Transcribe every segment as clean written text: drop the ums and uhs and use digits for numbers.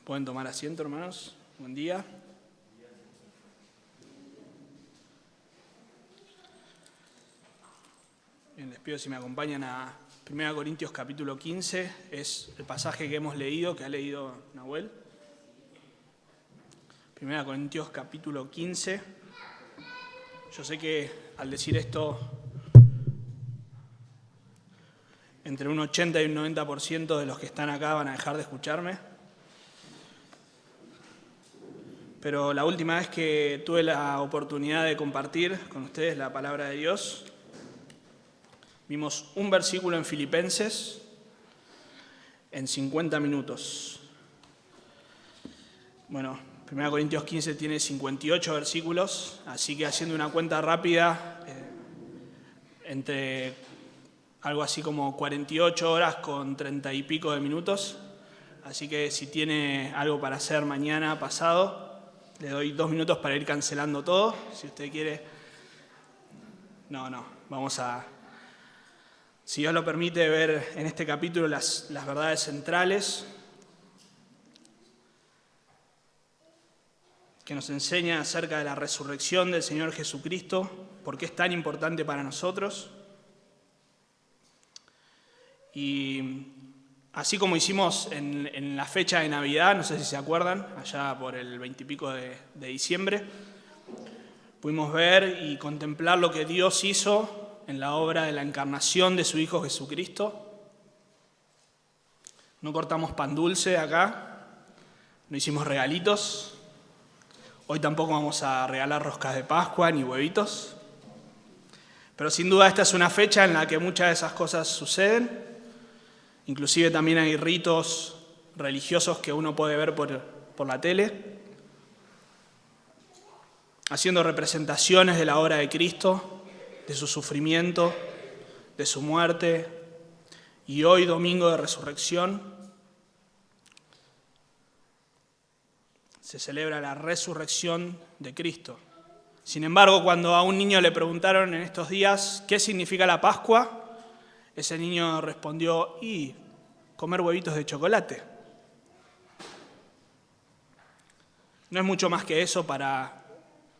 Pueden tomar asiento, hermanos. Buen día. Bien, les pido si me acompañan a 1 Corintios capítulo 15. Es el pasaje que hemos leído, que ha leído Nahuel. 1 Corintios capítulo 15. Yo sé que al decir esto, entre un 80 y un 90% de los que están acá van a dejar de escucharme. Pero la última vez que tuve la oportunidad de compartir con ustedes la palabra de Dios, vimos un versículo en Filipenses en 50 minutos. Bueno, 1 Corintios 15 tiene 58 versículos, así que haciendo una cuenta rápida, entre algo así como 48 horas con 30 y pico de minutos. Así que si tiene algo para hacer mañana, pasado, le doy 2 minutos para ir cancelando todo, si usted quiere. No, vamos a, si Dios lo permite, ver en este capítulo las verdades centrales que nos enseña acerca de la resurrección del Señor Jesucristo, por qué es tan importante para nosotros. Y así como hicimos en la fecha de Navidad, no sé si se acuerdan, allá por el 20 y pico de diciembre, pudimos ver y contemplar lo que Dios hizo en la obra de la encarnación de su Hijo Jesucristo. No cortamos pan dulce acá, no hicimos regalitos. Hoy tampoco vamos a regalar roscas de Pascua ni huevitos. Pero sin duda esta es una fecha en la que muchas de esas cosas suceden. Inclusive también hay ritos religiosos que uno puede ver por la tele, haciendo representaciones de la obra de Cristo, de su sufrimiento, de su muerte, y hoy, domingo de resurrección, se celebra la resurrección de Cristo. Sin embargo, cuando a un niño le preguntaron en estos días qué significa la Pascua, ese niño respondió, comer huevitos de chocolate. No es mucho más que eso para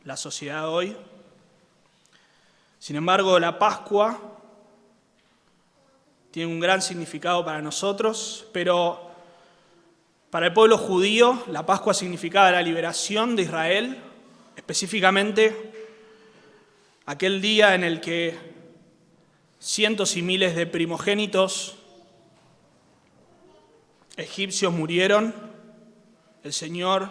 la sociedad hoy. Sin embargo, la Pascua tiene un gran significado para nosotros, pero para el pueblo judío la Pascua significaba la liberación de Israel, específicamente aquel día en el que cientos y miles de primogénitos egipcios murieron. El Señor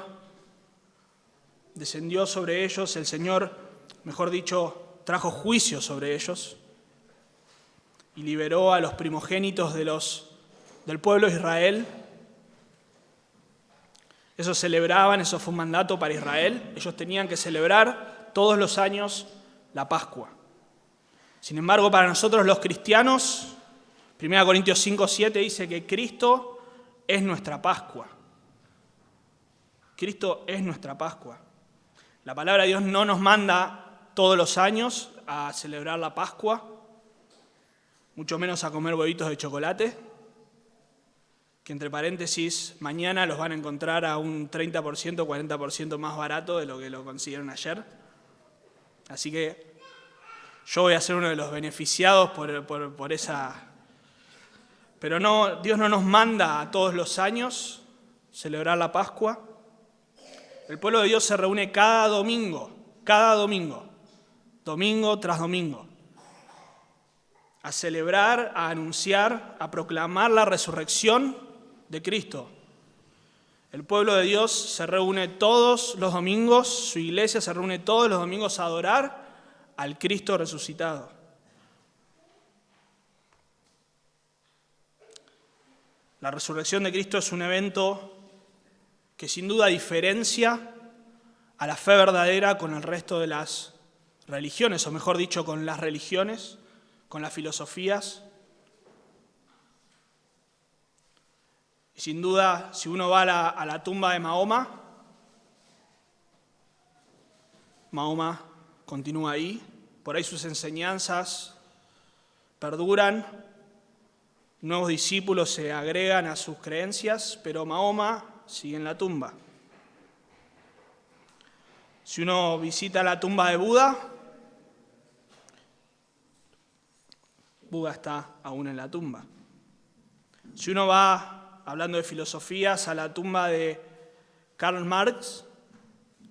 descendió sobre ellos, el Señor, mejor dicho, trajo juicio sobre ellos y liberó a los primogénitos del pueblo de Israel. Eso celebraban, eso fue un mandato para Israel. Ellos tenían que celebrar todos los años la Pascua. Sin embargo, para nosotros los cristianos, 1 Corintios 5:7 dice que Cristo es nuestra Pascua. Cristo es nuestra Pascua. La palabra de Dios no nos manda todos los años a celebrar la Pascua, mucho menos a comer huevitos de chocolate, que entre paréntesis mañana los van a encontrar a un 30%, 40% más barato de lo que lo consiguieron ayer. Así que yo voy a ser uno de los beneficiados por esa. Pero no, Dios no nos manda a todos los años celebrar la Pascua. El pueblo de Dios se reúne cada domingo, domingo tras domingo, a celebrar, a anunciar, a proclamar la resurrección de Cristo. El pueblo de Dios se reúne todos los domingos, su iglesia se reúne todos los domingos a adorar al Cristo resucitado. La resurrección de Cristo es un evento que sin duda diferencia a la fe verdadera con el resto de las religiones, o mejor dicho, con las religiones, con las filosofías. Y sin duda, si uno va a la tumba de Mahoma continúa ahí, por ahí sus enseñanzas perduran, nuevos discípulos se agregan a sus creencias, pero Mahoma sigue en la tumba. Si uno visita la tumba de Buda, Buda está aún en la tumba. Si uno va, hablando de filosofías, a la tumba de Karl Marx,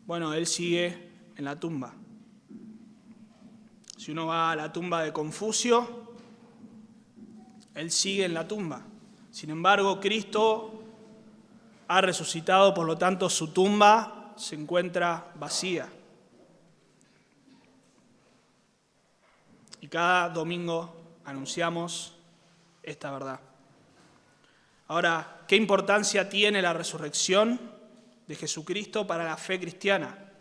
bueno, él sigue en la tumba. Si uno va a la tumba de Confucio, él sigue en la tumba. Sin embargo, Cristo ha resucitado, por lo tanto su tumba se encuentra vacía. Y cada domingo anunciamos esta verdad. Ahora, ¿qué importancia tiene la resurrección de Jesucristo para la fe cristiana?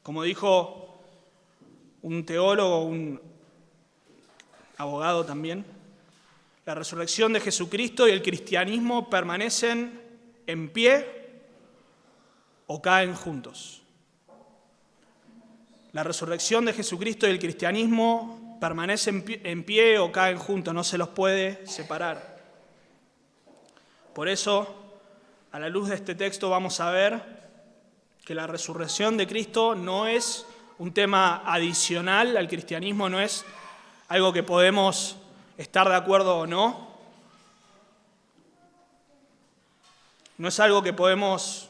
Como dijo un teólogo, un abogado también, la resurrección de Jesucristo y el cristianismo permanecen en pie o caen juntos. La resurrección de Jesucristo y el cristianismo permanecen en pie o caen juntos, no se los puede separar. Por eso, a la luz de este texto vamos a ver que la resurrección de Cristo no es un tema adicional al cristianismo, no es algo que podemos estar de acuerdo o no. No es algo que podemos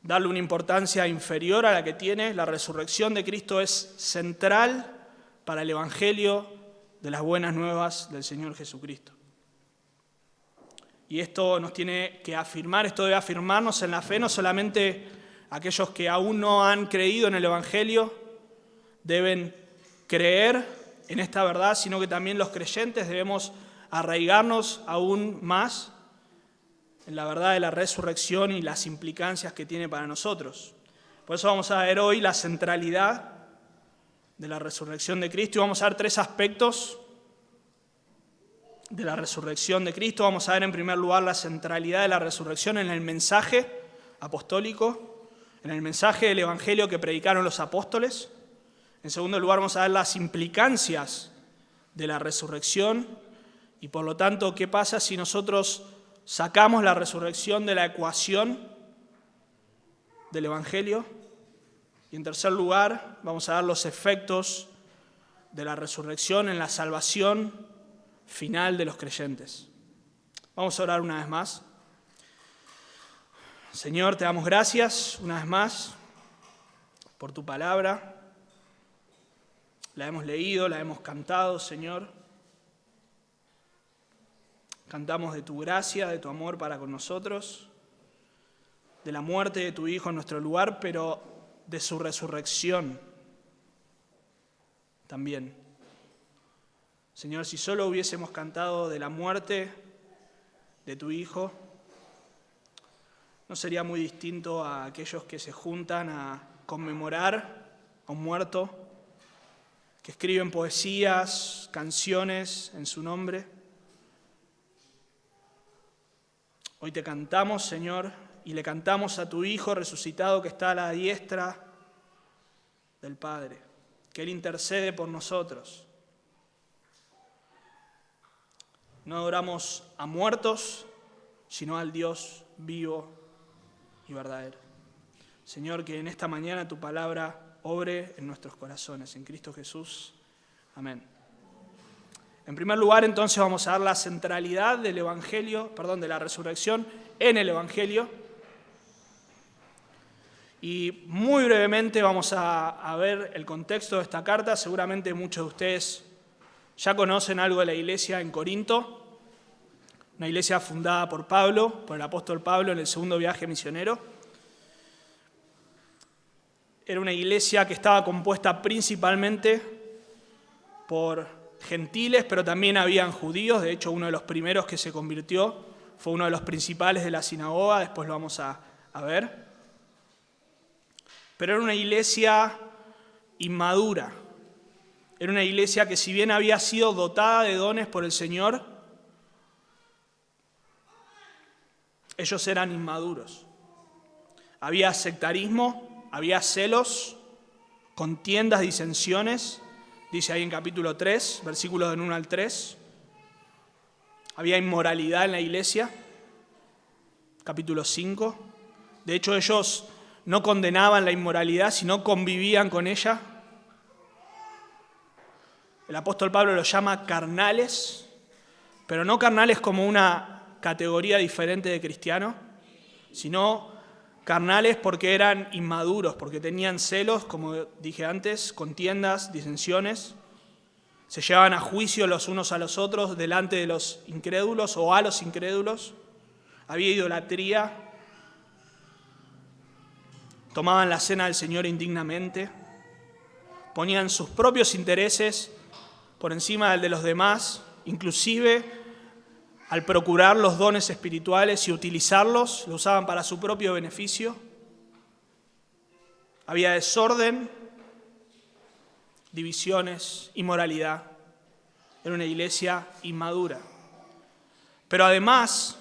darle una importancia inferior a la que tiene. La resurrección de Cristo es central para el Evangelio de las buenas nuevas del Señor Jesucristo. Y esto nos tiene que afirmar, esto debe afirmarnos en la fe, no solamente aquellos que aún no han creído en el Evangelio deben creer en esta verdad, sino que también los creyentes debemos arraigarnos aún más en la verdad de la resurrección y las implicancias que tiene para nosotros. Por eso vamos a ver hoy la centralidad de la resurrección de Cristo y vamos a ver tres aspectos de la resurrección de Cristo. Vamos a ver en primer lugar la centralidad de la resurrección en el mensaje apostólico, en el mensaje del Evangelio que predicaron los apóstoles. En segundo lugar vamos a ver las implicancias de la resurrección y por lo tanto qué pasa si nosotros sacamos la resurrección de la ecuación del Evangelio. Y en tercer lugar vamos a ver los efectos de la resurrección en la salvación final de los creyentes. Vamos a orar una vez más. Señor, te damos gracias una vez más por tu palabra. La hemos leído, la hemos cantado, Señor. Cantamos de tu gracia, de tu amor para con nosotros, de la muerte de tu Hijo en nuestro lugar, pero de su resurrección también. Señor, si solo hubiésemos cantado de la muerte de tu Hijo, no sería muy distinto a aquellos que se juntan a conmemorar a un muerto, que escriben poesías, canciones en su nombre. Hoy te cantamos, Señor, y le cantamos a tu Hijo resucitado que está a la diestra del Padre, que Él intercede por nosotros. No adoramos a muertos, sino al Dios vivo y verdadero. Señor, que en esta mañana tu palabra obre en nuestros corazones. En Cristo Jesús. Amén. En primer lugar, entonces, vamos a dar la centralidad del Evangelio, de la resurrección en el Evangelio. Y muy brevemente vamos a ver el contexto de esta carta. Seguramente muchos de ustedes ya conocen algo de la iglesia en Corinto, una iglesia fundada por Pablo, por el apóstol Pablo en el segundo viaje misionero. Era una iglesia que estaba compuesta principalmente por gentiles, pero también habían judíos. De hecho, uno de los primeros que se convirtió fue uno de los principales de la sinagoga, después lo vamos a ver. Pero era una iglesia inmadura. Era una iglesia que si bien había sido dotada de dones por el Señor, ellos eran inmaduros. Había sectarismo, había celos, contiendas, disensiones, dice ahí en capítulo 3, versículos del 1 al 3. Había inmoralidad en la iglesia. capítulo 5. De hecho, ellos no condenaban la inmoralidad, sino convivían con ella. El apóstol Pablo los llama carnales, pero no carnales como una categoría diferente de cristiano, sino carnales porque eran inmaduros, porque tenían celos, como dije antes, contiendas, disensiones. Se llevaban a juicio los unos a los otros delante de los incrédulos o a los incrédulos. Había idolatría. Tomaban la cena del Señor indignamente. Ponían sus propios intereses por encima del de los demás, inclusive al procurar los dones espirituales y utilizarlos, lo usaban para su propio beneficio. Había desorden, divisiones, inmoralidad. Era una iglesia inmadura. Pero además,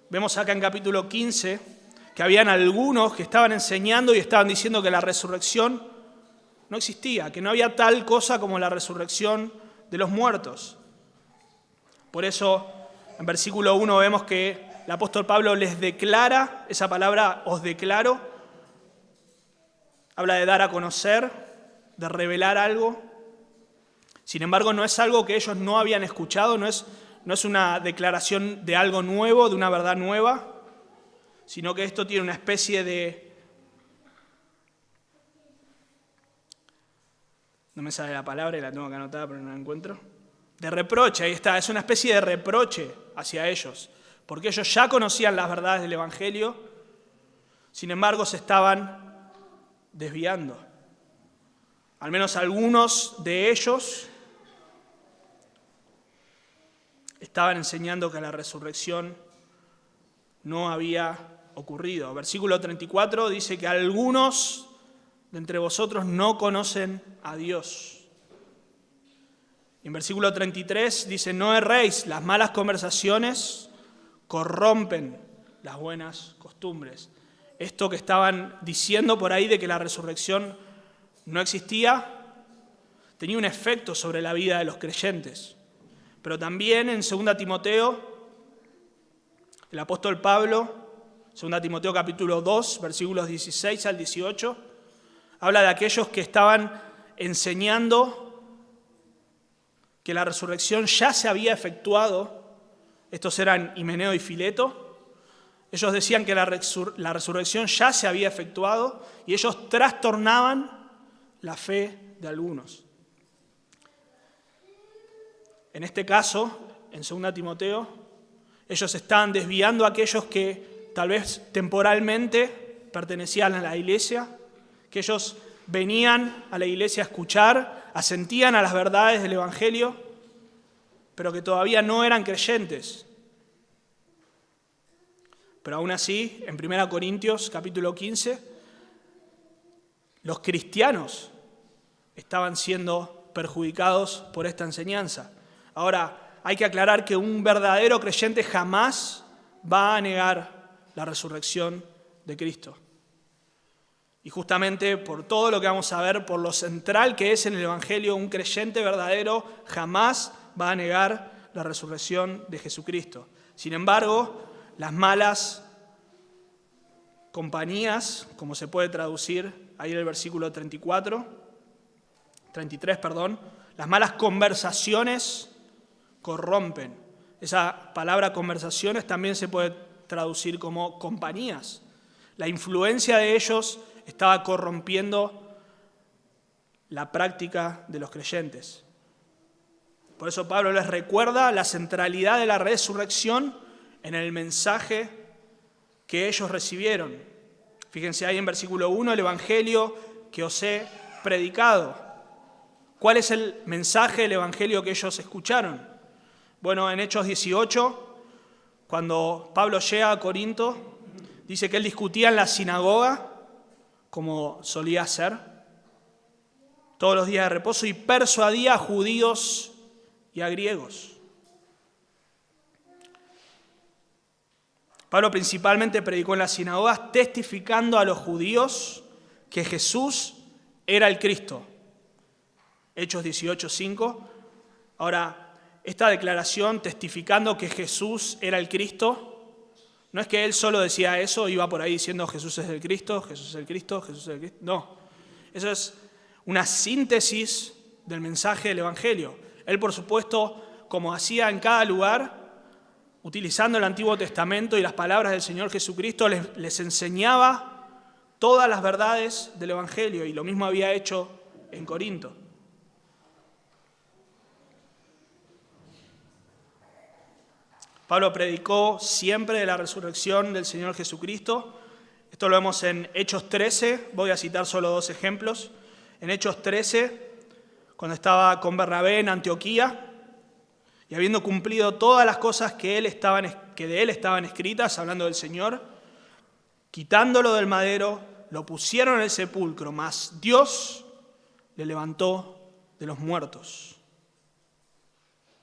vemos acá en capítulo 15 que habían algunos que estaban enseñando y estaban diciendo que la resurrección no existía, que no había tal cosa como la resurrección de los muertos. Por eso, en versículo 1 vemos que el apóstol Pablo les declara, esa palabra os declaro, habla de dar a conocer, de revelar algo. Sin embargo, no es algo que ellos no habían escuchado, no es una declaración de algo nuevo, de una verdad nueva, sino que esto tiene una especie de... No me sale la palabra y la tengo que anotar, pero no la encuentro. De reproche, ahí está, es una especie de reproche hacia ellos, porque ellos ya conocían las verdades del Evangelio, sin embargo se estaban desviando. Al menos algunos de ellos estaban enseñando que la resurrección no había ocurrido. Versículo 34 dice que algunos de entre vosotros no conocen a Dios. Y en versículo 33 dice, no erréis, las malas conversaciones corrompen las buenas costumbres. Esto que estaban diciendo por ahí de que la resurrección no existía, tenía un efecto sobre la vida de los creyentes. Pero también en 2 Timoteo, el apóstol Pablo, 2 Timoteo capítulo 2, versículos 16 al 18, habla de aquellos que estaban enseñando que la resurrección ya se había efectuado. Estos eran Himeneo y Fileto. Ellos decían que la resurrección ya se había efectuado y ellos trastornaban la fe de algunos. En este caso, en 2 Timoteo, ellos estaban desviando a aquellos que tal vez temporalmente pertenecían a la iglesia, que ellos venían a la iglesia a escuchar, asentían a las verdades del Evangelio, pero que todavía no eran creyentes. Pero aún así, en 1 Corintios capítulo 15, los cristianos estaban siendo perjudicados por esta enseñanza. Ahora, hay que aclarar que un verdadero creyente jamás va a negar la resurrección de Cristo. Y justamente por todo lo que vamos a ver, por lo central que es en el Evangelio, un creyente verdadero jamás va a negar la resurrección de Jesucristo. Sin embargo, las malas compañías, como se puede traducir ahí en el versículo 33, las malas conversaciones corrompen. Esa palabra conversaciones también se puede traducir como compañías. La influencia de ellos estaba corrompiendo la práctica de los creyentes. Por eso Pablo les recuerda la centralidad de la resurrección en el mensaje que ellos recibieron. Fíjense ahí en versículo 1, el Evangelio que os he predicado. ¿Cuál es el mensaje del Evangelio que ellos escucharon? Bueno, en Hechos 18, cuando Pablo llega a Corinto, dice que él discutía en la sinagoga, como solía hacer, todos los días de reposo, y persuadía a judíos y a griegos. Pablo principalmente predicó en las sinagogas testificando a los judíos que Jesús era el Cristo. Hechos 18:5. Ahora, esta declaración testificando que Jesús era el Cristo No es que él solo decía eso, iba por ahí diciendo Jesús es el Cristo, Jesús es el Cristo, Jesús es el Cristo. No, eso es una síntesis del mensaje del Evangelio. Él, por supuesto, como hacía en cada lugar, utilizando el Antiguo Testamento y las palabras del Señor Jesucristo, les enseñaba todas las verdades del Evangelio, y lo mismo había hecho en Corinto. Pablo predicó siempre de la resurrección del Señor Jesucristo. Esto lo vemos en Hechos 13, voy a citar solo 2 ejemplos. En Hechos 13, cuando estaba con Bernabé en Antioquía, y habiendo cumplido todas las cosas que de él estaban escritas, hablando del Señor, quitándolo del madero, lo pusieron en el sepulcro, mas Dios le levantó de los muertos.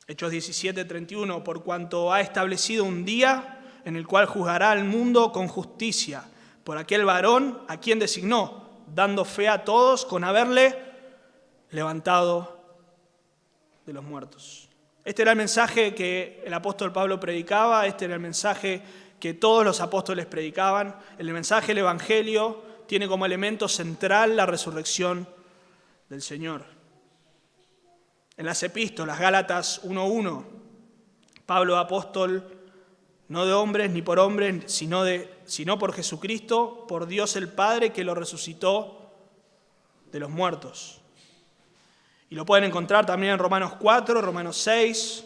Hechos 17:31, por cuanto ha establecido un día en el cual juzgará al mundo con justicia, por aquel varón a quien designó, dando fe a todos con haberle levantado de los muertos. Este era el mensaje que el apóstol Pablo predicaba, este era el mensaje que todos los apóstoles predicaban. El mensaje del Evangelio tiene como elemento central la resurrección del Señor. En las epístolas, Gálatas 1:1, Pablo, apóstol, no de hombres ni por hombres, sino por Jesucristo, por Dios el Padre que lo resucitó de los muertos. Y lo pueden encontrar también en Romanos 4, Romanos 6,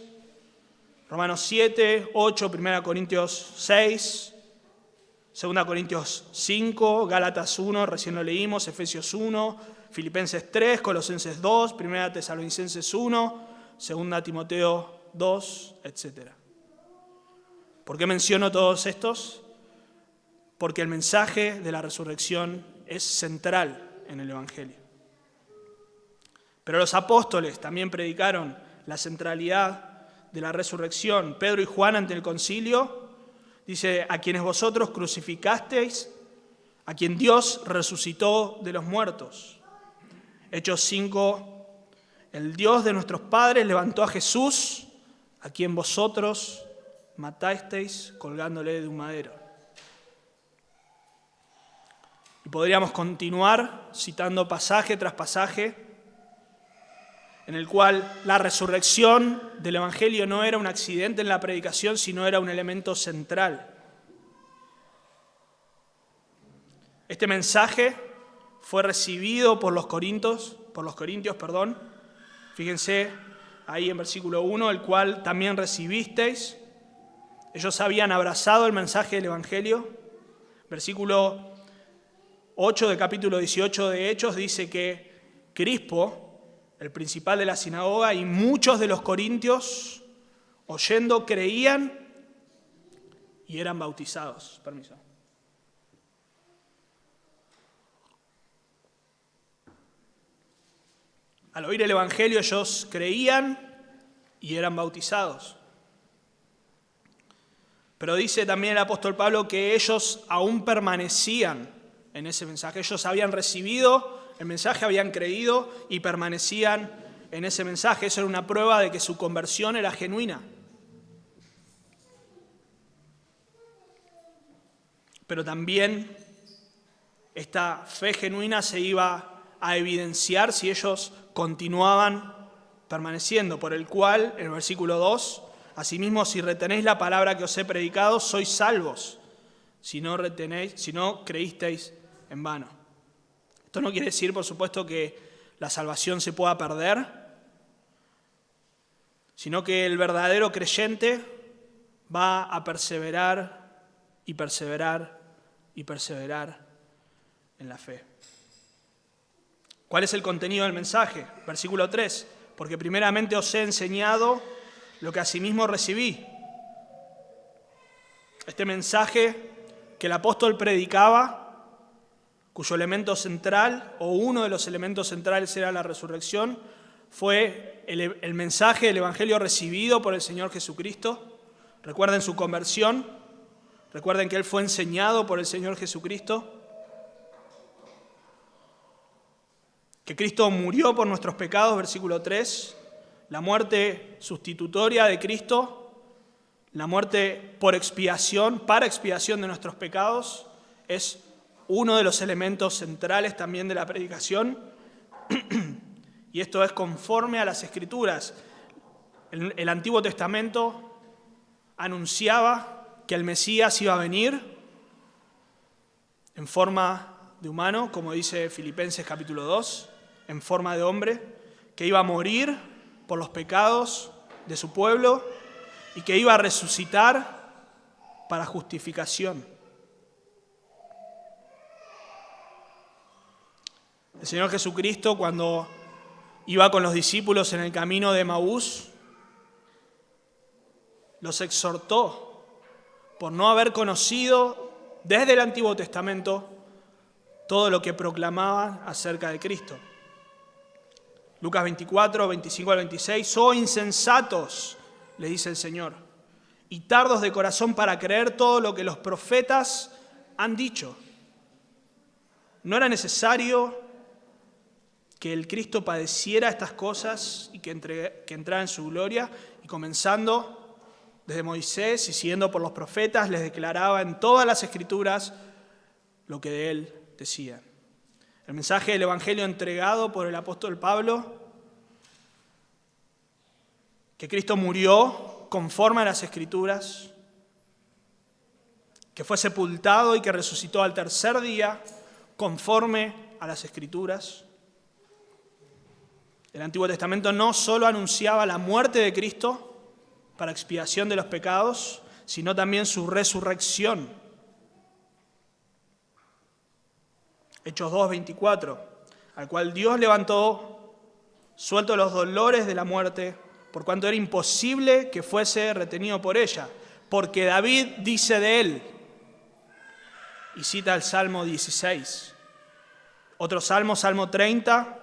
Romanos 7, 8, 1 Corintios 6, 2 Corintios 5, Gálatas 1, recién lo leímos, Efesios 1, Filipenses 3, Colosenses 2, 1 Tesalonicenses 1, 2 Timoteo 2, etc. ¿Por qué menciono todos estos? Porque el mensaje de la resurrección es central en el Evangelio. Pero los apóstoles también predicaron la centralidad de la resurrección. Pedro y Juan ante el concilio dice, a quienes vosotros crucificasteis, a quien Dios resucitó de los muertos. Hechos 5, el Dios de nuestros padres levantó a Jesús, a quien vosotros matasteis colgándole de un madero. Y podríamos continuar citando pasaje tras pasaje, en el cual la resurrección del Evangelio no era un accidente en la predicación, sino era un elemento central. Este mensaje fue recibido por los corintios. Fíjense ahí en versículo 1, el cual también recibisteis. Ellos habían abrazado el mensaje del Evangelio. Versículo 8 del capítulo 18 de Hechos dice que Crispo, el principal de la sinagoga, y muchos de los corintios, oyendo, creían y eran bautizados. Permiso. Al oír el Evangelio ellos creían y eran bautizados. Pero dice también el apóstol Pablo que ellos aún permanecían en ese mensaje. Ellos habían recibido el mensaje, habían creído y permanecían en ese mensaje. Eso era una prueba de que su conversión era genuina. Pero también esta fe genuina se iba a evidenciar si ellos continuaban permaneciendo, por el cual, en el versículo 2, asimismo, si retenéis la palabra que os he predicado, sois salvos, si no creísteis en vano. Esto no quiere decir, por supuesto, que la salvación se pueda perder, sino que el verdadero creyente va a perseverar y perseverar y perseverar en la fe. ¿Cuál es el contenido del mensaje? Versículo 3. Porque primeramente os he enseñado lo que asimismo recibí. Este mensaje que el apóstol predicaba, cuyo elemento central, o uno de los elementos centrales era la resurrección, fue el mensaje del Evangelio recibido por el Señor Jesucristo. Recuerden su conversión, recuerden que Él fue enseñado por el Señor Jesucristo, que Cristo murió por nuestros pecados, versículo 3, la muerte sustitutoria de Cristo, La muerte por expiación, para expiación de nuestros pecados, es uno de los elementos centrales también de la predicación. Y esto es conforme a las Escrituras. El Antiguo Testamento anunciaba que el Mesías iba a venir en forma de humano, como dice Filipenses capítulo 2, en forma de hombre, que iba a morir por los pecados de su pueblo y que iba a resucitar para justificación. El Señor Jesucristo, cuando iba con los discípulos en el camino de Emaús, los exhortó por no haber conocido desde el Antiguo Testamento todo lo que proclamaban acerca de Cristo. Lucas 24, 25 al 26, «Oh insensatos», le dice el Señor, «y tardos de corazón para creer todo lo que los profetas han dicho. ¿No era necesario que el Cristo padeciera estas cosas y que entrara en su gloria?» Y comenzando desde Moisés y siguiendo por los profetas, les declaraba en todas las Escrituras lo que de él decían. El mensaje del Evangelio entregado por el apóstol Pablo, que Cristo murió conforme a las Escrituras, que fue sepultado y que resucitó al tercer día conforme a las Escrituras. El Antiguo Testamento no solo anunciaba la muerte de Cristo para expiación de los pecados, sino también su resurrección. Hechos 2:24, al cual Dios levantó, suelto los dolores de la muerte, por cuanto era imposible que fuese retenido por ella, porque David dice de él, y cita el Salmo 16. Otro salmo, Salmo 30,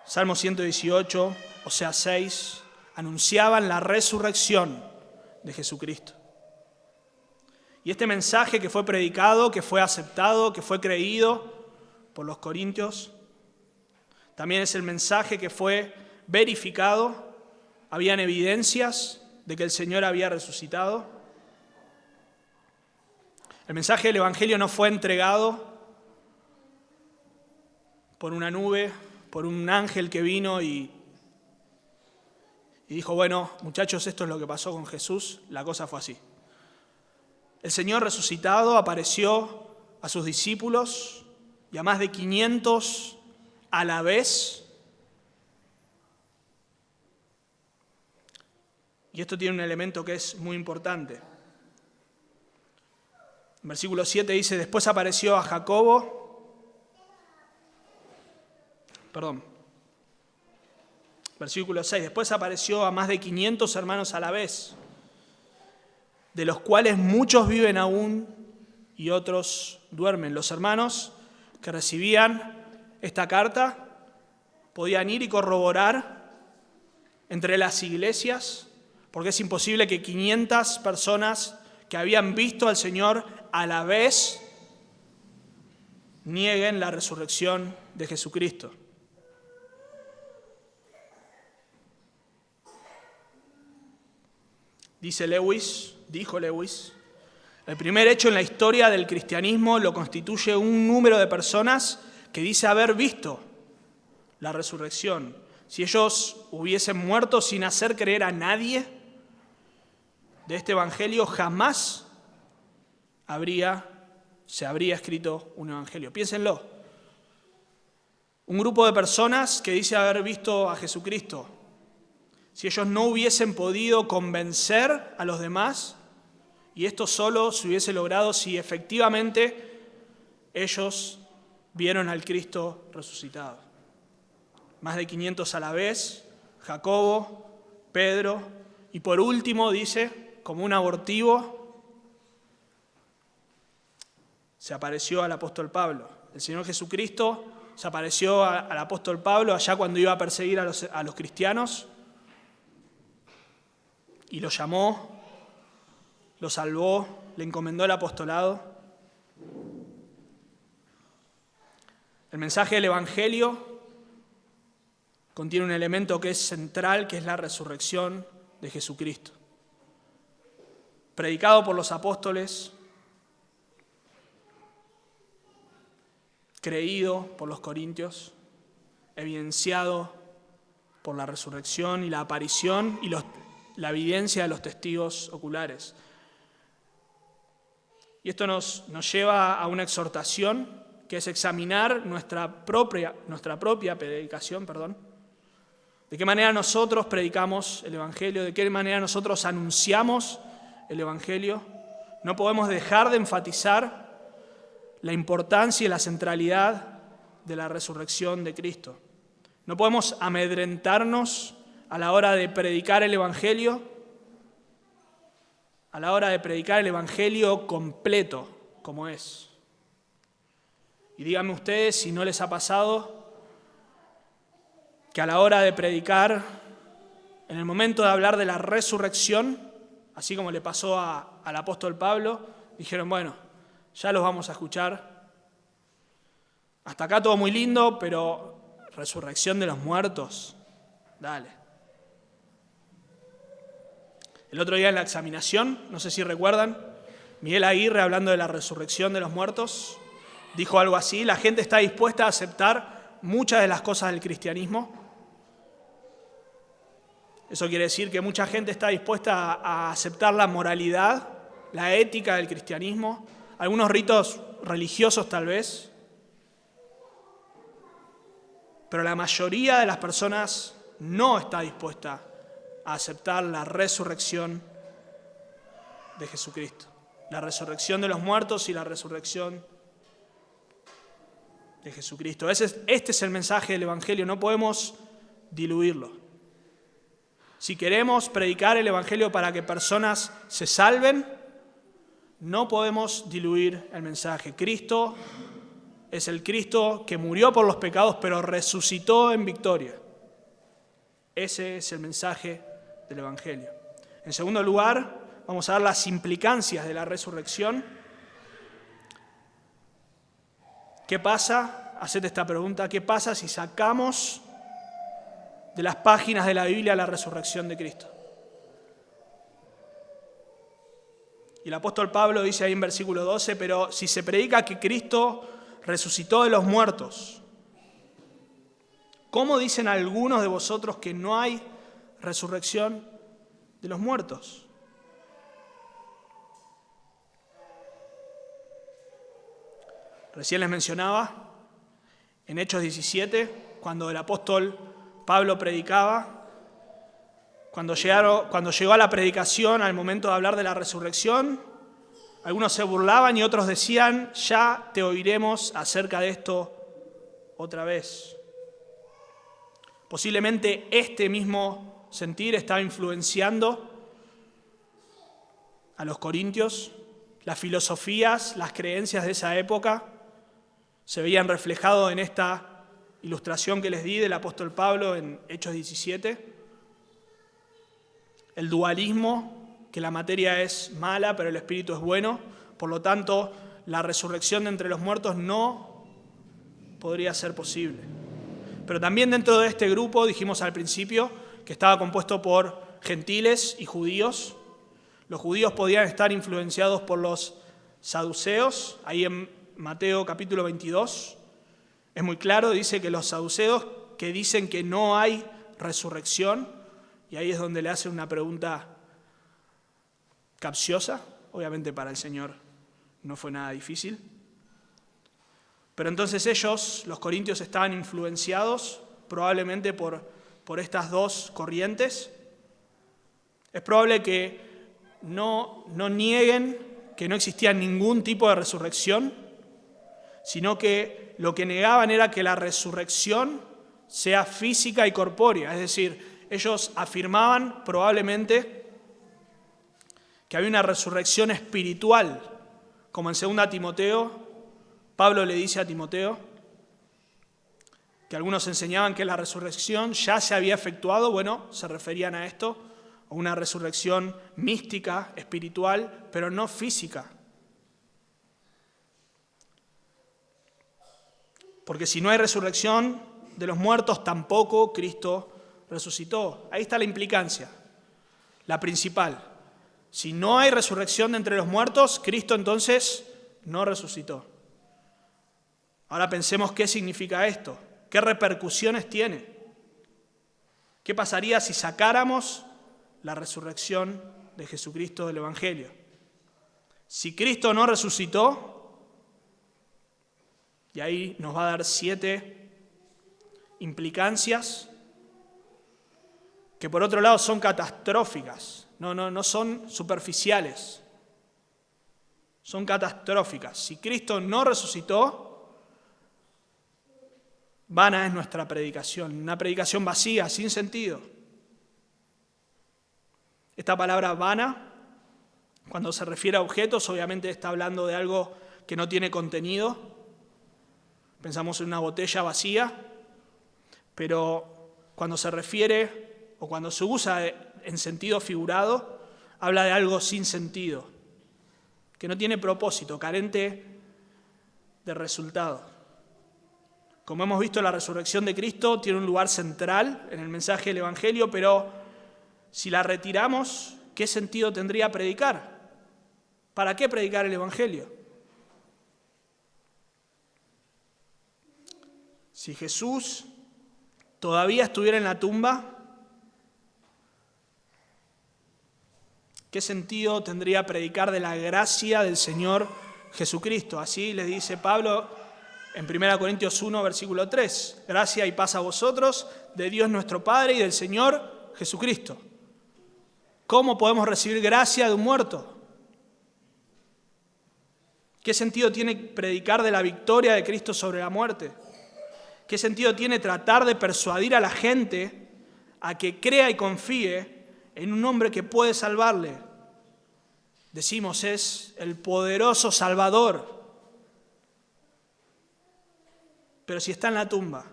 Salmo 118, Oseas 6, anunciaban la resurrección de Jesucristo. Y este mensaje que fue predicado, que fue aceptado, que fue creído por los corintios, también es el mensaje que fue verificado. Habían evidencias de que el Señor había resucitado. El mensaje del Evangelio no fue entregado por una nube, por un ángel que vino y dijo, bueno, muchachos, esto es lo que pasó con Jesús, la cosa fue así. El Señor resucitado apareció a sus discípulos y a más de 500 a la vez. Y esto tiene un elemento que es muy importante. En versículo 7 dice, después apareció a Jacobo, versículo 6, después apareció a más de 500 hermanos a la vez, de los cuales muchos viven aún y otros duermen. Los hermanos que recibían esta carta podían ir y corroborar entre las iglesias, porque es imposible que 500 personas que habían visto al Señor a la vez nieguen la resurrección de Jesucristo. Dijo Lewis, el primer hecho en la historia del cristianismo lo constituye un número de personas que dice haber visto la resurrección. Si ellos hubiesen muerto sin hacer creer a nadie de este evangelio, jamás se habría escrito un evangelio. Piénsenlo. Un grupo de personas que dice haber visto a Jesucristo. Si ellos no hubiesen podido convencer a los demás, y esto solo se hubiese logrado si efectivamente ellos vieron al Cristo resucitado. Más de 500 a la vez, Jacobo, Pedro, y por último dice, como un abortivo, se apareció al apóstol Pablo. El Señor Jesucristo se apareció al apóstol Pablo allá cuando iba a perseguir a los cristianos, y lo llamó, lo salvó, le encomendó el apostolado. El mensaje del Evangelio contiene un elemento que es central, que es la resurrección de Jesucristo. Predicado por los apóstoles, creído por los corintios, evidenciado por la resurrección y la aparición y la evidencia de los testigos oculares. Y esto nos lleva a una exhortación, que es examinar nuestra propia predicación, de qué manera nosotros predicamos el Evangelio, de qué manera nosotros anunciamos el Evangelio. No podemos dejar de enfatizar la importancia y la centralidad de la resurrección de Cristo. No podemos amedrentarnos a la hora de predicar el Evangelio, a la hora de predicar el Evangelio completo, como es. Y díganme ustedes si no les ha pasado que a la hora de predicar, en el momento de hablar de la resurrección, así como le pasó al apóstol Pablo, dijeron, bueno, ya los vamos a escuchar. Hasta acá todo muy lindo, pero resurrección de los muertos, dale. El otro día en la examinación, no sé si recuerdan, Miguel Aguirre, hablando de la resurrección de los muertos, dijo algo así: la gente está dispuesta a aceptar muchas de las cosas del cristianismo. Eso quiere decir que mucha gente está dispuesta a aceptar la moralidad, la ética del cristianismo, algunos ritos religiosos tal vez, pero la mayoría de las personas no está dispuesta a aceptar la resurrección de Jesucristo, la resurrección de los muertos y la resurrección de Jesucristo. Este es el mensaje del Evangelio, no podemos diluirlo. Si queremos predicar el Evangelio para que personas se salven, no podemos diluir el mensaje. Cristo es el Cristo que murió por los pecados, pero resucitó en victoria. Ese es el mensaje del Evangelio. En segundo lugar, vamos a ver las implicancias de la resurrección. ¿Qué pasa? Haced esta pregunta: ¿qué pasa si sacamos de las páginas de la Biblia la resurrección de Cristo? Y el apóstol Pablo dice ahí en versículo 12, pero si se predica que Cristo resucitó de los muertos, ¿cómo dicen algunos de vosotros que no hay resurrección de los muertos? Recién les mencionaba en Hechos 17, cuando el apóstol Pablo predicaba, cuando llegó a la predicación, al momento de hablar de la resurrección, algunos se burlaban y otros decían: ya te oiremos acerca de esto otra vez. Posiblemente este mismo sentir estaba influenciando a los corintios. Las filosofías, las creencias de esa época se veían reflejados en esta ilustración que les di del apóstol Pablo en Hechos 17. El dualismo, que la materia es mala pero el espíritu es bueno, por lo tanto la resurrección de entre los muertos no podría ser posible. Pero también dentro de este grupo, dijimos al principio, que estaba compuesto por gentiles y judíos. Los judíos podían estar influenciados por los saduceos. Ahí en Mateo capítulo 22 es muy claro, dice que los saduceos que dicen que no hay resurrección, y ahí es donde le hacen una pregunta capciosa, obviamente para el Señor no fue nada difícil. Pero entonces ellos, los corintios, estaban influenciados probablemente por estas dos corrientes. Es probable que no nieguen que no existía ningún tipo de resurrección, sino que lo que negaban era que la resurrección sea física y corpórea. Es decir, ellos afirmaban probablemente que había una resurrección espiritual, como en 2 Timoteo, Pablo le dice a Timoteo que algunos enseñaban que la resurrección ya se había efectuado. Bueno, se referían a esto, a una resurrección mística, espiritual, pero no física. Porque si no hay resurrección, de los muertos, tampoco Cristo resucitó. Ahí está la implicancia, la principal. Si no hay resurrección de entre los muertos, Cristo entonces no resucitó. Ahora pensemos qué significa esto, qué repercusiones tiene. ¿Qué pasaría si sacáramos la resurrección de Jesucristo del Evangelio? Si Cristo no resucitó, y ahí nos va a dar 7 implicancias, que por otro lado son catastróficas, no son superficiales, son catastróficas. Si Cristo no resucitó, vana es nuestra predicación, una predicación vacía, sin sentido. Esta palabra vana, cuando se refiere a objetos, obviamente está hablando de algo que no tiene contenido. Pensamos en una botella vacía, pero cuando se refiere o cuando se usa en sentido figurado, habla de algo sin sentido, que no tiene propósito, carente de resultado. Como hemos visto, la resurrección de Cristo tiene un lugar central en el mensaje del Evangelio, pero si la retiramos, ¿qué sentido tendría predicar? ¿Para qué predicar el Evangelio? Si Jesús todavía estuviera en la tumba, ¿qué sentido tendría predicar de la gracia del Señor Jesucristo? Así le dice Pablo en 1 Corintios 1, versículo 3. Gracia y paz a vosotros, de Dios nuestro Padre y del Señor Jesucristo. ¿Cómo podemos recibir gracia de un muerto? ¿Qué sentido tiene predicar de la victoria de Cristo sobre la muerte? ¿Qué sentido tiene tratar de persuadir a la gente a que crea y confíe en un hombre que puede salvarle? Decimos, es el poderoso Salvador. Pero si está en la tumba,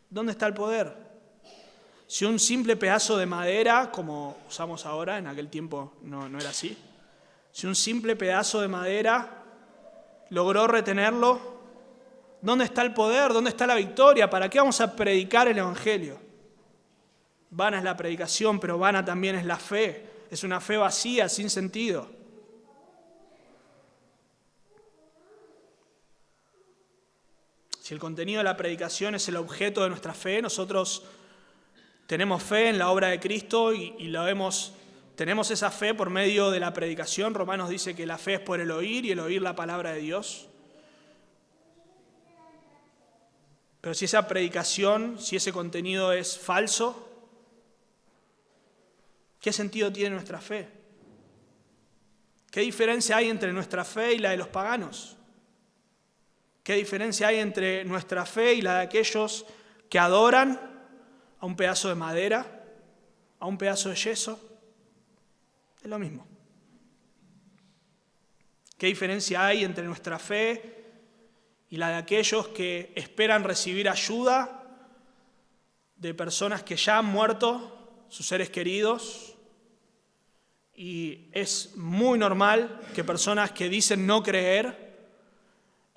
¿dónde está el poder? Si un simple pedazo de madera, como usamos ahora, en aquel tiempo no era así, si un simple pedazo de madera logró retenerlo, ¿dónde está el poder? ¿Dónde está la victoria? ¿Para qué vamos a predicar el Evangelio? Vana es la predicación, pero vana también es la fe. Es una fe vacía, sin sentido. Si el contenido de la predicación es el objeto de nuestra fe, nosotros tenemos fe en la obra de Cristo y tenemos esa fe por medio de la predicación. Romanos dice que la fe es por el oír y el oír la palabra de Dios. Pero si esa predicación, si ese contenido es falso, ¿qué sentido tiene nuestra fe? ¿Qué diferencia hay entre nuestra fe y la de los paganos? ¿Qué diferencia hay entre nuestra fe y la de aquellos que adoran a un pedazo de madera, a un pedazo de yeso? Es lo mismo. ¿Qué diferencia hay entre nuestra fe y la de aquellos que esperan recibir ayuda de personas que ya han muerto, sus seres queridos? Y es muy normal que personas que dicen no creer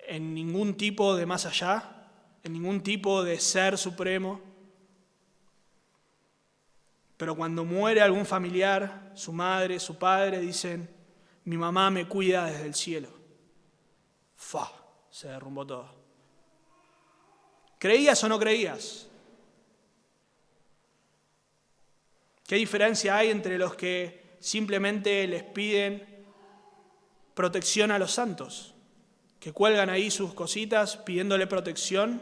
en ningún tipo de más allá, en ningún tipo de ser supremo, pero cuando muere algún familiar, su madre, su padre, dicen, mi mamá me cuida desde el cielo. Se derrumbó todo. ¿Creías o no creías? ¿Qué diferencia hay entre los que simplemente les piden protección a los santos? Que cuelgan ahí sus cositas pidiéndole protección.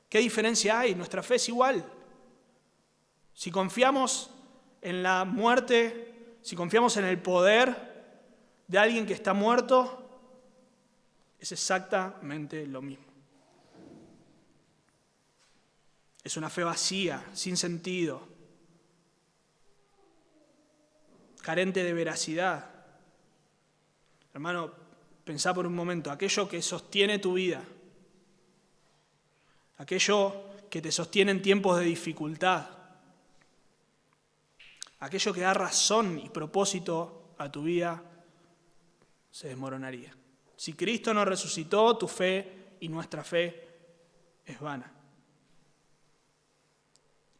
¿Qué diferencia hay? Nuestra fe es igual. Si confiamos en la muerte, si confiamos en el poder de alguien que está muerto, es exactamente lo mismo. Es una fe vacía, sin sentido, carente de veracidad. Hermano, pensá por un momento, aquello que sostiene tu vida, aquello que te sostiene en tiempos de dificultad, aquello que da razón y propósito a tu vida, se desmoronaría. Si Cristo no resucitó, tu fe y nuestra fe es vana.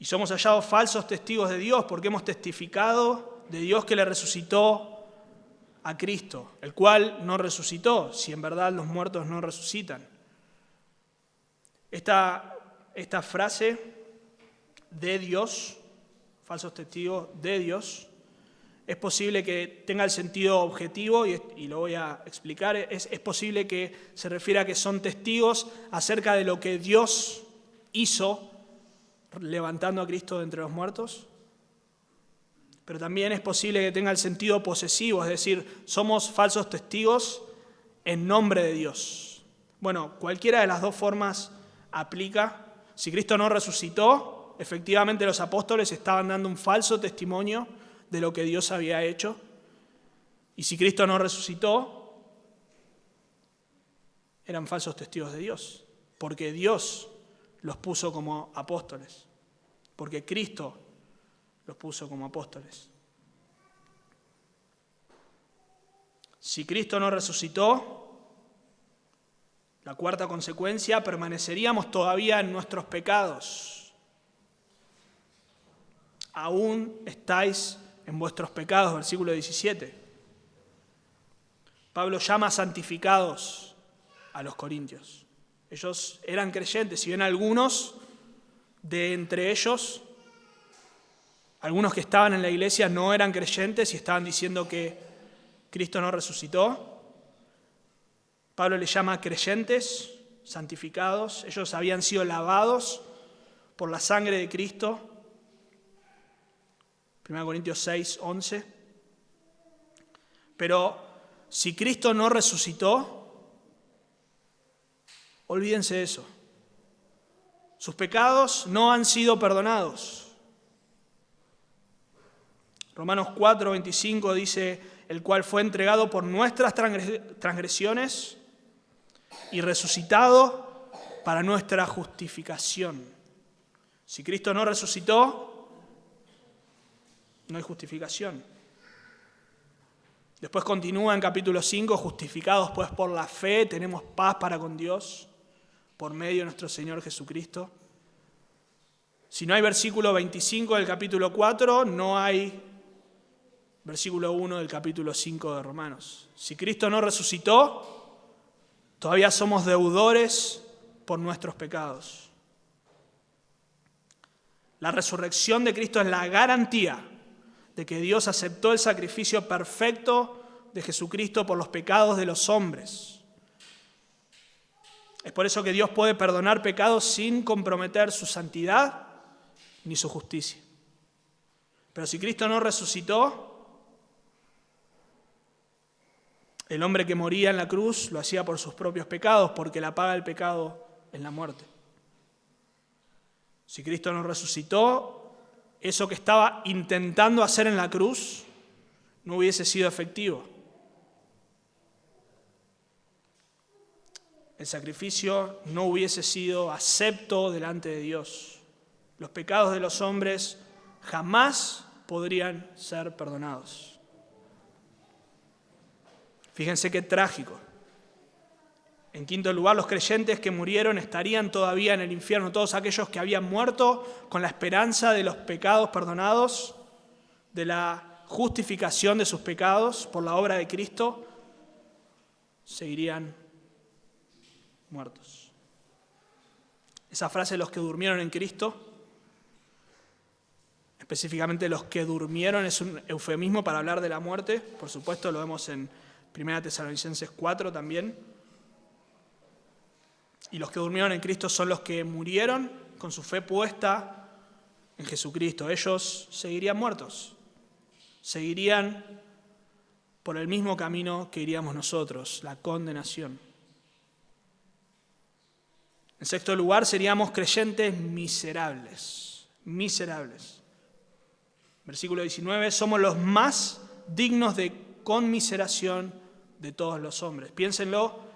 Y somos hallados falsos testigos de Dios porque hemos testificado de Dios que le resucitó a Cristo, el cual no resucitó, si en verdad los muertos no resucitan. Esta frase de Dios, falsos testigos de Dios, es posible que tenga el sentido objetivo, y lo voy a explicar, es posible que se refiera a que son testigos acerca de lo que Dios hizo levantando a Cristo de entre los muertos, pero también es posible que tenga el sentido posesivo, es decir, somos falsos testigos en nombre de Dios. Bueno, cualquiera de las dos formas aplica. Si Cristo no resucitó, efectivamente los apóstoles estaban dando un falso testimonio de lo que Dios había hecho. Y si Cristo no resucitó, eran falsos testigos de Dios, porque Dios los puso como apóstoles, porque Cristo los puso como apóstoles. Si Cristo no resucitó, la cuarta consecuencia, permaneceríamos todavía en nuestros pecados. Aún estáis en vuestros pecados, versículo 17. Pablo llama santificados a los corintios. Ellos eran creyentes, si bien algunos de entre ellos, algunos que estaban en la iglesia no eran creyentes y estaban diciendo que Cristo no resucitó. Pablo les llama creyentes, santificados. Ellos habían sido lavados por la sangre de Cristo. 1 Corintios 6, 11. Pero si Cristo no resucitó, olvídense de eso. Sus pecados no han sido perdonados. Romanos 4, 25 dice, el cual fue entregado por nuestras transgresiones y resucitado para nuestra justificación. Si Cristo no resucitó, no hay justificación. Después continúa en capítulo 5, justificados pues por la fe, tenemos paz para con Dios por medio de nuestro Señor Jesucristo. Si no hay versículo 25 del capítulo 4, no hay versículo 1 del capítulo 5 de Romanos. Si Cristo no resucitó, todavía somos deudores por nuestros pecados. La resurrección de Cristo es la garantía de que Dios aceptó el sacrificio perfecto de Jesucristo por los pecados de los hombres. Es por eso que Dios puede perdonar pecados sin comprometer su santidad ni su justicia. Pero si Cristo no resucitó, el hombre que moría en la cruz lo hacía por sus propios pecados, porque la paga del pecado es la muerte. Si Cristo no resucitó, eso que estaba intentando hacer en la cruz no hubiese sido efectivo. El sacrificio no hubiese sido acepto delante de Dios. Los pecados de los hombres jamás podrían ser perdonados. Fíjense qué trágico. En quinto lugar, los creyentes que murieron estarían todavía en el infierno. Todos aquellos que habían muerto con la esperanza de los pecados perdonados, de la justificación de sus pecados por la obra de Cristo, seguirían muertos. Esa frase, los que durmieron en Cristo, específicamente los que durmieron, es un eufemismo para hablar de la muerte. Por supuesto, lo vemos en 1 Tesalonicenses 4 también. Y los que durmieron en Cristo son los que murieron con su fe puesta en Jesucristo. Ellos seguirían muertos, seguirían por el mismo camino que iríamos nosotros, la condenación. En sexto lugar, seríamos creyentes miserables. Miserables. Versículo 19, somos los más dignos de conmiseración de todos los hombres. Piénsenlo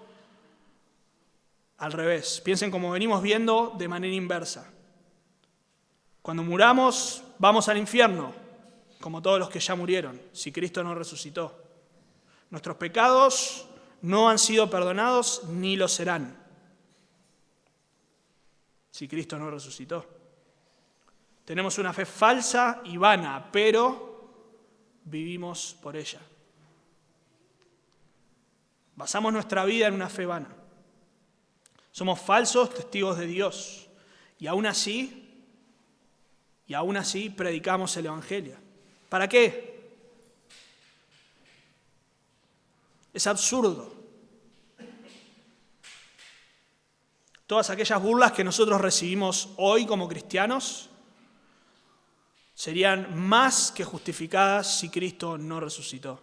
al revés. Piensen como venimos viendo de manera inversa. Cuando muramos, vamos al infierno, como todos los que ya murieron, si Cristo no resucitó. Nuestros pecados no han sido perdonados ni lo serán, si Cristo no resucitó. Tenemos una fe falsa y vana, pero vivimos por ella. Basamos nuestra vida en una fe vana. Somos falsos testigos de Dios y aún así predicamos el Evangelio. ¿Para qué? Es absurdo. Todas aquellas burlas que nosotros recibimos hoy como cristianos serían más que justificadas si Cristo no resucitó.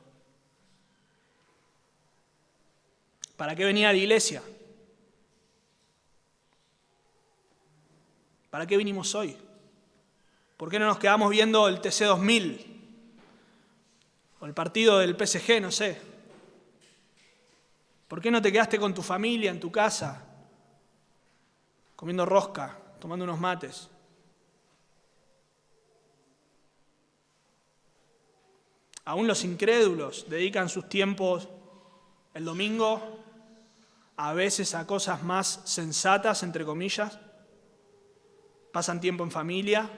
¿Para qué venía a la iglesia? ¿Para qué vinimos hoy? ¿Por qué no nos quedamos viendo el TC 2000? O el partido del PSG, no sé. ¿Por qué no te quedaste con tu familia en tu casa, comiendo rosca, tomando unos mates? Aún los incrédulos dedican sus tiempos el domingo a veces a cosas más sensatas, entre comillas. Pasan tiempo en familia,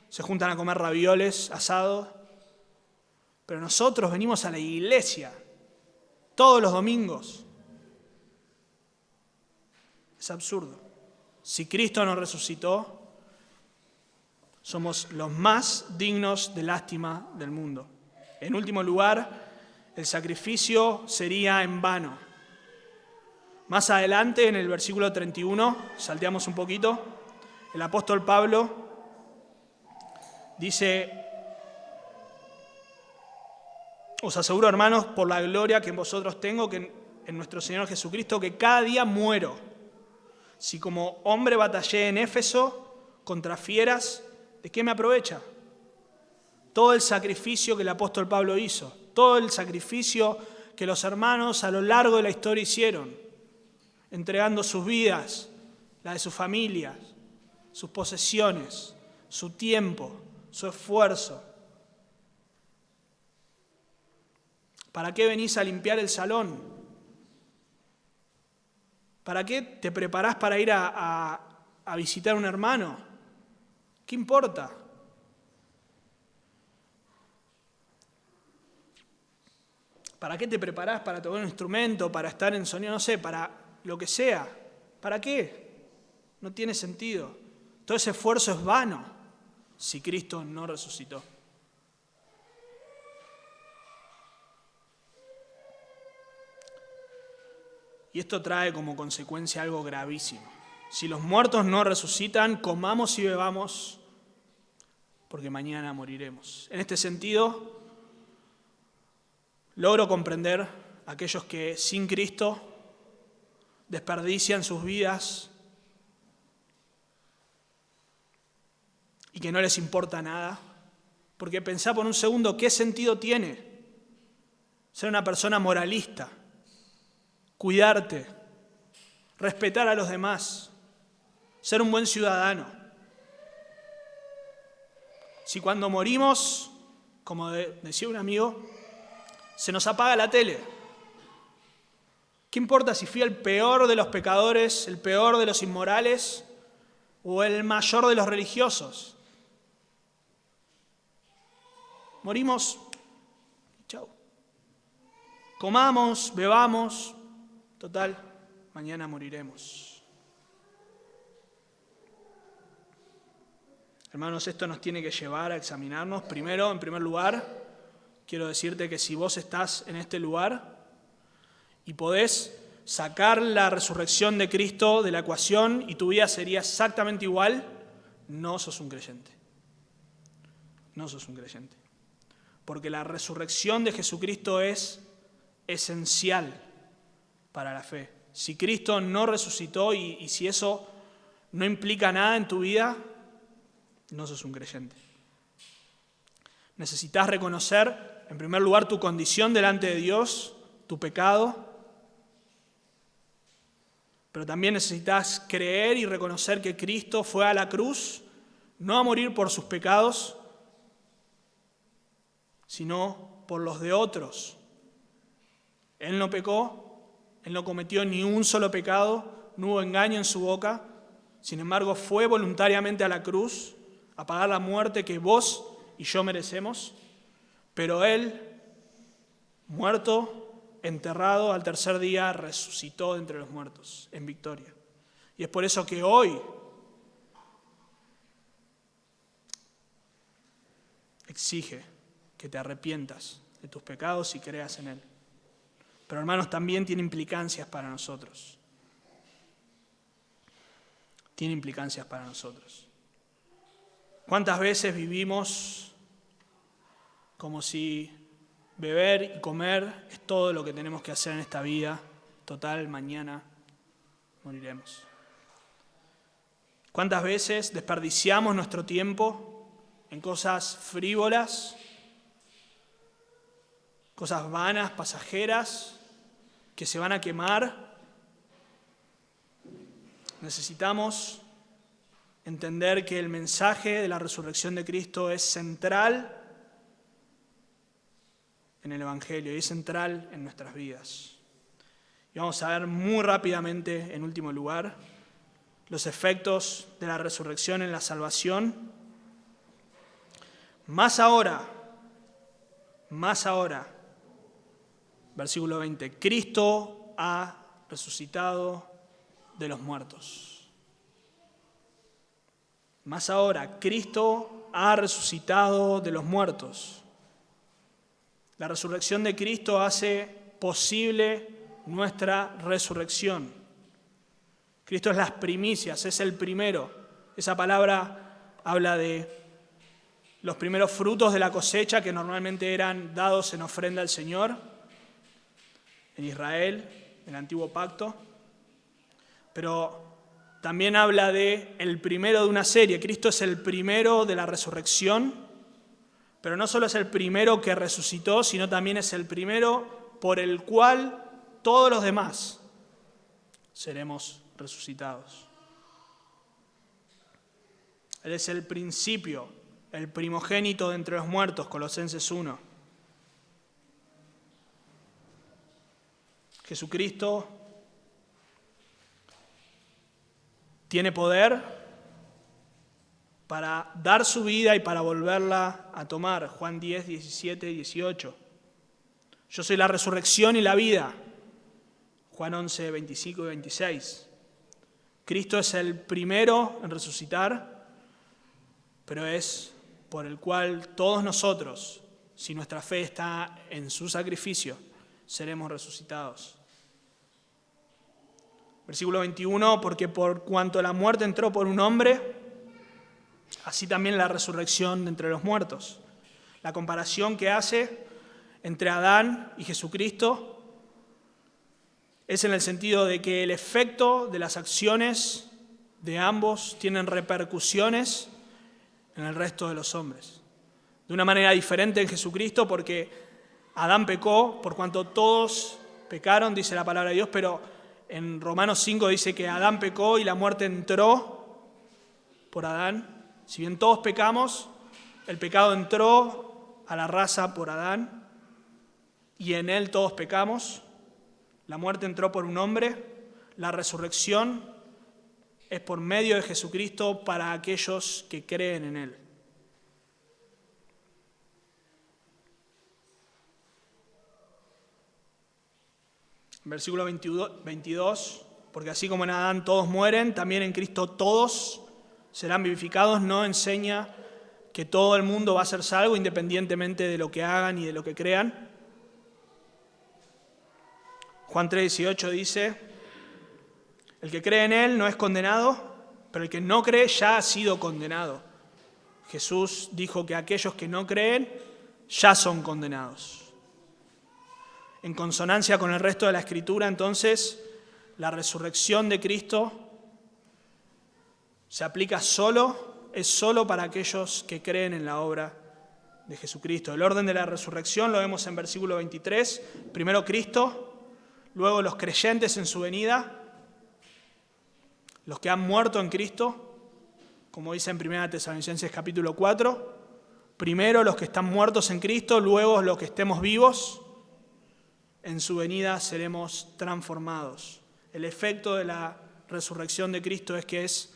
se juntan a comer ravioles, asados. Pero nosotros venimos a la iglesia todos los domingos. Es absurdo. Si Cristo nos resucitó, somos los más dignos de lástima del mundo. En último lugar, el sacrificio sería en vano. Más adelante, en el versículo 31, salteamos un poquito, el apóstol Pablo dice: os aseguro, hermanos, por la gloria que en vosotros tengo, que en nuestro Señor Jesucristo, que cada día muero. Si como hombre batallé en Éfeso contra fieras, ¿de qué me aprovecha? Todo el sacrificio que el apóstol Pablo hizo, todo el sacrificio que los hermanos a lo largo de la historia hicieron, entregando sus vidas, la de sus familias, sus posesiones, su tiempo, su esfuerzo. ¿Para qué venís a limpiar el salón? ¿Para qué te preparás para ir a visitar a un hermano? ¿Qué importa? ¿Para qué te preparás para tocar un instrumento, para estar en sonido, no sé, para lo que sea? ¿Para qué? No tiene sentido. Todo ese esfuerzo es vano si Cristo no resucitó. Y esto trae como consecuencia algo gravísimo. Si los muertos no resucitan, comamos y bebamos, porque mañana moriremos. En este sentido, logro comprender a aquellos que sin Cristo desperdician sus vidas y que no les importa nada, porque pensá por un segundo qué sentido tiene ser una persona moralista, cuidarte, respetar a los demás, ser un buen ciudadano. Si cuando morimos, como decía un amigo, se nos apaga la tele. ¿Qué importa si fui el peor de los pecadores, el peor de los inmorales o el mayor de los religiosos? Morimos, chau. Comamos, bebamos, total, mañana moriremos. Hermanos, esto nos tiene que llevar a examinarnos. Primero, en primer lugar, quiero decirte que si vos estás en este lugar y podés sacar la resurrección de Cristo de la ecuación y tu vida sería exactamente igual, no sos un creyente. No sos un creyente. Porque la resurrección de Jesucristo es esencial para la fe. Si Cristo no resucitó y si eso no implica nada en tu vida, no sos un creyente. Necesitas reconocer, en primer lugar, tu condición delante de Dios, tu pecado, pero también necesitas creer y reconocer que Cristo fue a la cruz, no a morir por sus pecados, sino por los de otros. Él no pecó, Él no cometió ni un solo pecado, no hubo engaño en su boca, sin embargo fue voluntariamente a la cruz a pagar la muerte que vos y yo merecemos, pero Él, muerto, enterrado, al tercer día resucitó de entre los muertos en victoria. Y es por eso que hoy exige que te arrepientas de tus pecados y creas en Él. Pero hermanos, también tiene implicancias para nosotros. Tiene implicancias para nosotros. ¿Cuántas veces vivimos como si beber y comer es todo lo que tenemos que hacer en esta vida? Total, mañana moriremos. ¿Cuántas veces desperdiciamos nuestro tiempo en cosas frívolas, cosas vanas, pasajeras, que se van a quemar? Necesitamos entender que el mensaje de la resurrección de Cristo es central en el Evangelio y es central en nuestras vidas. Y vamos a ver muy rápidamente, en último lugar, los efectos de la resurrección en la salvación. Más ahora, versículo 20, Cristo ha resucitado de los muertos. Más ahora, Cristo ha resucitado de los muertos. La resurrección de Cristo hace posible nuestra resurrección. Cristo es las primicias, es el primero. Esa palabra habla de los primeros frutos de la cosecha que normalmente eran dados en ofrenda al Señor en Israel, en el antiguo pacto. Pero también habla de el primero de una serie. Cristo es el primero de la resurrección, pero no solo es el primero que resucitó, sino también es el primero por el cual todos los demás seremos resucitados. Él es el principio, el primogénito de entre los muertos, Colosenses 1. Jesucristo tiene poder para dar su vida y para volverla a tomar. Juan 10, 17, 18. Yo soy la resurrección y la vida. Juan 11, 25 y 26. Cristo es el primero en resucitar, pero es por el cual todos nosotros, si nuestra fe está en su sacrificio, seremos resucitados. Versículo 21, porque por cuanto la muerte entró por un hombre, así también la resurrección de entre los muertos. La comparación que hace entre Adán y Jesucristo es en el sentido de que el efecto de las acciones de ambos tienen repercusiones en el resto de los hombres. De una manera diferente en Jesucristo, porque Adán pecó, por cuanto todos pecaron, dice la palabra de Dios, pero en Romanos 5 dice que Adán pecó y la muerte entró por Adán. Si bien todos pecamos, el pecado entró a la raza por Adán y en él todos pecamos. La muerte entró por un hombre, la resurrección es por medio de Jesucristo para aquellos que creen en Él. Versículo 22, porque así como en Adán todos mueren, también en Cristo todos serán vivificados, no enseña que todo el mundo va a ser salvo independientemente de lo que hagan y de lo que crean. Juan 3:18 dice, el que cree en Él no es condenado, pero el que no cree ya ha sido condenado. Jesús dijo que aquellos que no creen ya son condenados. En consonancia con el resto de la Escritura, entonces, la resurrección de Cristo se aplica es solo para aquellos que creen en la obra de Jesucristo. El orden de la resurrección lo vemos en versículo 23. Primero Cristo, luego los creyentes en su venida, los que han muerto en Cristo, como dice en 1 Tesalonicenses capítulo 4. Primero los que están muertos en Cristo, luego los que estemos vivos, en su venida seremos transformados. El efecto de la resurrección de Cristo es que es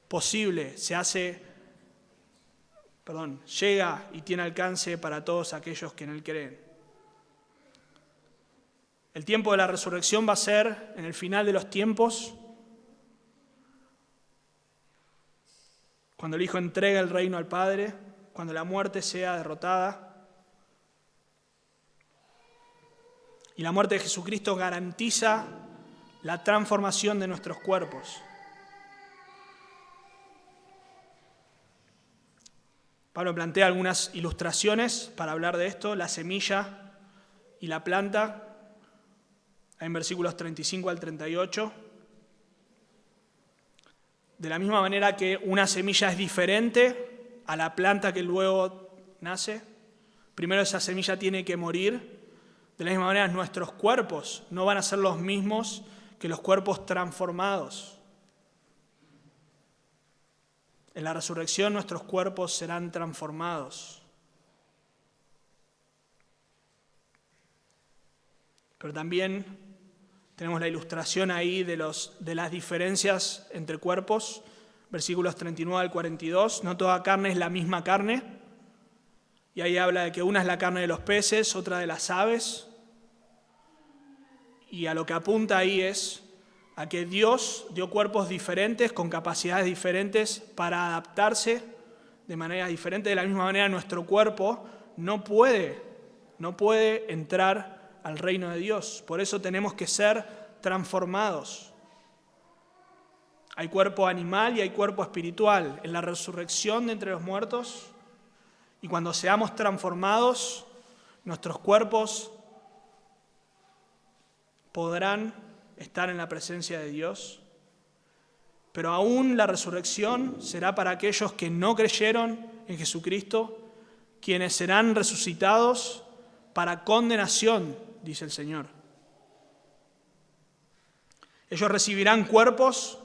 posible, se hace llega y tiene alcance para todos aquellos que en Él creen. El tiempo de la resurrección va a ser en el final de los tiempos, cuando el Hijo entrega el reino al Padre, cuando la muerte sea derrotada. Y la muerte de Jesucristo garantiza la transformación de nuestros cuerpos. Pablo plantea algunas ilustraciones para hablar de esto, la semilla y la planta, en versículos 35 al 38. De la misma manera que una semilla es diferente a la planta que luego nace, primero esa semilla tiene que morir. De la misma manera nuestros cuerpos no van a ser los mismos que los cuerpos transformados. En la resurrección nuestros cuerpos serán transformados. Pero también tenemos la ilustración ahí de las diferencias entre cuerpos, versículos 39 al 42. No toda carne es la misma carne. Y ahí habla de que una es la carne de los peces, otra de las aves. Y a lo que apunta ahí es a que Dios dio cuerpos diferentes, con capacidades diferentes, para adaptarse de manera diferente. De la misma manera, nuestro cuerpo no puede entrar al reino de Dios. Por eso tenemos que ser transformados. Hay cuerpo animal y hay cuerpo espiritual. En la resurrección de entre los muertos, y cuando seamos transformados, nuestros cuerpos podrán estar en la presencia de Dios, pero aún la resurrección será para aquellos que no creyeron en Jesucristo, quienes serán resucitados para condenación, dice el Señor. Ellos recibirán cuerpos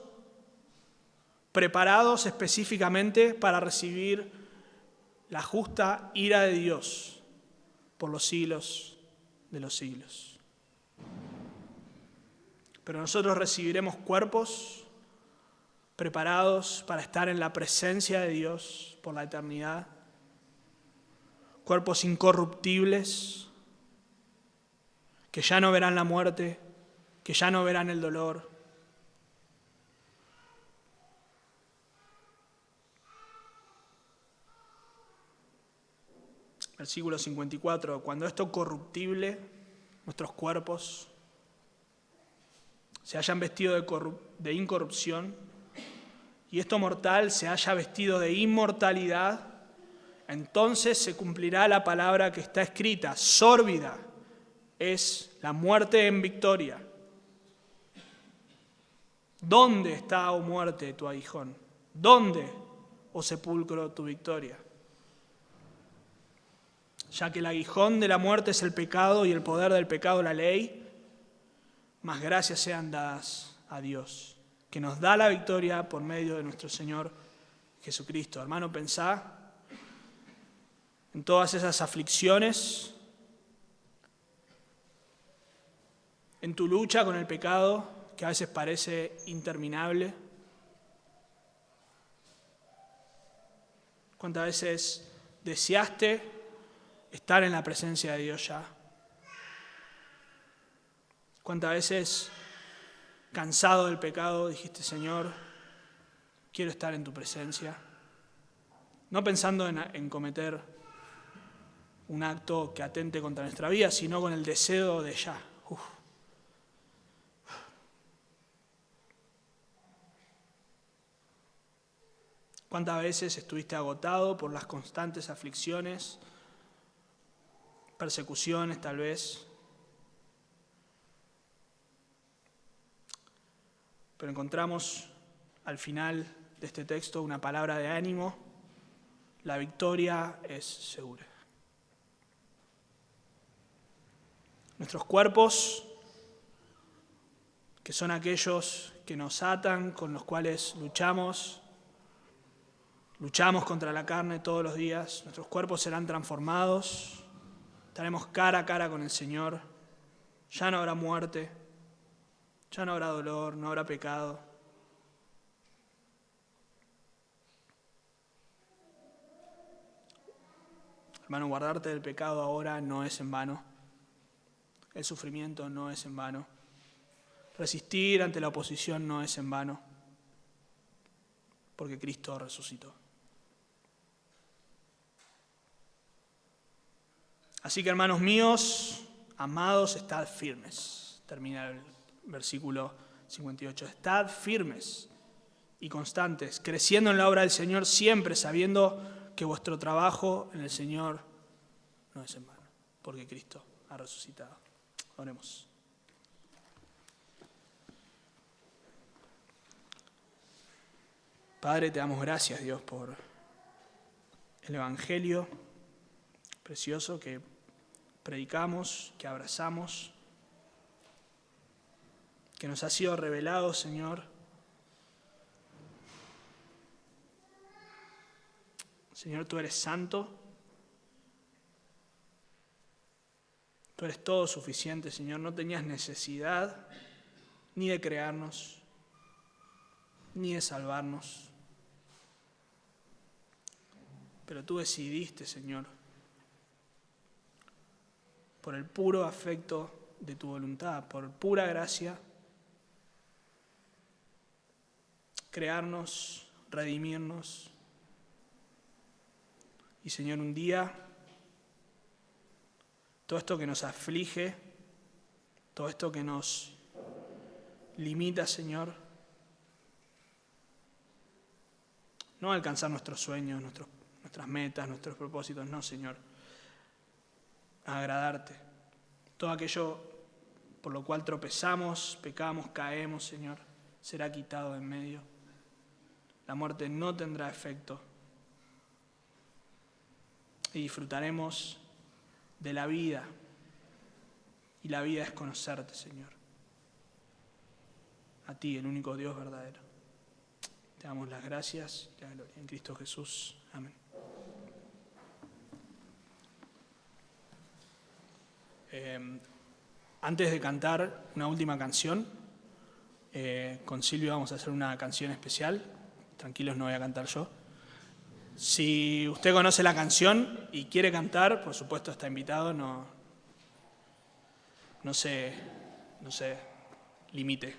preparados específicamente para recibir la justa ira de Dios por los siglos de los siglos. Pero nosotros recibiremos cuerpos preparados para estar en la presencia de Dios por la eternidad. Cuerpos incorruptibles, que ya no verán la muerte, que ya no verán el dolor. Versículo 54, cuando esto corruptible, nuestros cuerpos, se hayan vestido de incorrupción y esto mortal se haya vestido de inmortalidad, entonces se cumplirá la palabra que está escrita: sórbida es la muerte en victoria. ¿Dónde está, oh muerte, tu aguijón? ¿Dónde, oh sepulcro, tu victoria? Ya que el aguijón de la muerte es el pecado y el poder del pecado la ley, más gracias sean dadas a Dios, que nos da la victoria por medio de nuestro Señor Jesucristo. Hermano, pensá en todas esas aflicciones, en tu lucha con el pecado, que a veces parece interminable. ¿Cuántas veces deseaste estar en la presencia de Dios ya? ¿Cuántas veces, cansado del pecado, dijiste: Señor, quiero estar en tu presencia? No pensando en cometer un acto que atente contra nuestra vida, sino con el deseo de ya. ¿Cuántas veces estuviste agotado por las constantes aflicciones, persecuciones tal vez? Pero encontramos al final de este texto una palabra de ánimo: la victoria es segura. Nuestros cuerpos, que son aquellos que nos atan, con los cuales luchamos contra la carne todos los días, nuestros cuerpos serán transformados, estaremos cara a cara con el Señor, ya no habrá muerte, ya no habrá dolor, no habrá pecado. Hermano, guardarte del pecado ahora no es en vano. El sufrimiento no es en vano. Resistir ante la oposición no es en vano, porque Cristo resucitó. Así que, hermanos míos, amados, estad firmes. Termina el versículo 58. Estad firmes y constantes, creciendo en la obra del Señor, siempre sabiendo que vuestro trabajo en el Señor no es en vano, porque Cristo ha resucitado. Oremos. Padre, te damos gracias, Dios, por el Evangelio precioso que predicamos, que abrazamos, que nos ha sido revelado, Señor. Señor, tú eres santo, tú eres todo suficiente, Señor. No tenías necesidad ni de crearnos, ni de salvarnos. Pero tú decidiste, Señor, por el puro afecto de tu voluntad, por pura gracia, crearnos, redimirnos. Y, Señor, un día, todo esto que nos aflige, todo esto que nos limita, Señor, no alcanzar nuestros sueños, nuestras metas, nuestros propósitos, no, Señor, a agradarte. Todo aquello por lo cual tropezamos, pecamos, caemos, Señor, será quitado de en medio. La muerte no tendrá efecto y disfrutaremos de la vida. Y la vida es conocerte, Señor. A ti, el único Dios verdadero. Te damos las gracias y la gloria en Cristo Jesús. Amén. Antes de cantar una última canción, con Silvia vamos a hacer una canción especial. Tranquilos, no voy a cantar yo. Si usted conoce la canción y quiere cantar, por supuesto está invitado, no se limite.